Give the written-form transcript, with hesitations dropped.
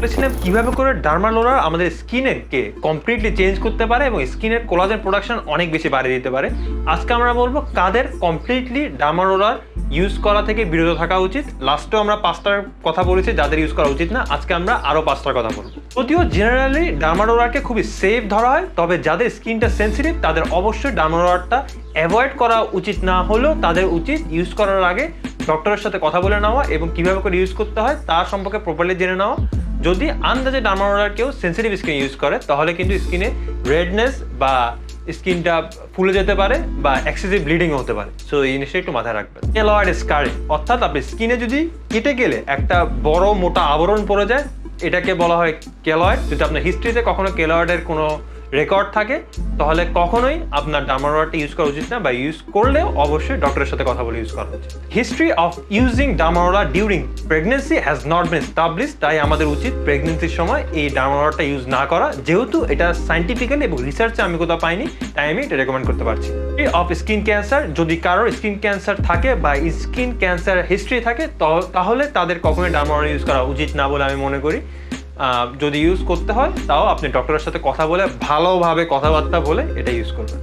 বলেছিলাম কিভাবে করে ডার্মা রোলার আমাদের স্কিনকে কমপ্লিটলি চেঞ্জ করতে পারে এবং স্কিনের কোলাজেন প্রোডাকশন অনেক বেশি বাড়িয়ে দিতে পারে। আজকে আমরা বলবো কাদের কমপ্লিটলি ডার্মা রোলার ইউজ করা থেকে বিরত থাকা উচিত। লাস্টেও আমরা 5টার কথা বলেছি যাদের ইউজ করা উচিত না, আজকে আমরা আরও 5টার কথা বলবো। যদিও জেনারেলি ডার্মা রোলারকে খুবই সেফ ধরা হয়, তবে যাদের স্কিনটা সেন্সিটিভ তাদের অবশ্যই ডার্মা রোলারটা অ্যাভয়েড করা উচিত না হলেও তাদের উচিত ইউজ করার আগে ডক্টরের সাথে কথা বলে নেওয়া এবং কীভাবে করে ইউজ করতে হয় তার সম্পর্কে প্রপারলি জেনে নেওয়া। যদি আন্দাজে ডার্মা রোলার কেউ সেন্সিটিভ স্কিন ইউজ করে তাহলে কিন্তু স্কিনে রেডনেস বা স্কিনটা ফুলে যেতে পারে বা এক্সেসিভ ব্লিডিং হতে পারে। সো এই জিনিসটা একটু মাথায় রাখবেন। কেলয়েড স্কারিং অর্থাৎ আপনি স্কিনে যদি কেটে গেলে একটা বড় মোটা আবরণ পড়ে যায়, এটাকে বলা হয় কেলয়েড। যদি আপনার হিস্ট্রিতে কখনো কেলয়েডের কোনো রেকর্ড থাকে তাহলে কখনোই আপনার ডার্মা রোলারটা ইউজ করা উচিত না, বা ইউজ করলেও অবশ্যই ডক্টরের সাথে কথা বলে ইউজ করা উচিত। History of using derma roller during pregnancy has not been established, তাই আমাদের উচিত প্রেগনেন্সির সময় এই ডার্মা রোলারটা ইউজ না করা। যেহেতু এটা সাইন্টিফিক্যালি এবং রিসার্চে আমি কোথাও পাইনি, তাই আমি এটা রেকমেন্ড করতে পারছি। অফ স্কিন ক্যান্সার, যদি কারোর স্কিন ক্যান্সার থাকে বা স্কিন ক্যান্সার হিস্ট্রি থাকে তাহলে তাদের কখনোই ডার্মা রোলার ইউজ করা উচিত না বলে আমি মনে করি। যদি ইউজ করতে হয় তাও আপনি ডক্টরের সাথে কথা বলে ভালোভাবে কথাবার্তা বলে এটা ইউজ করবেন।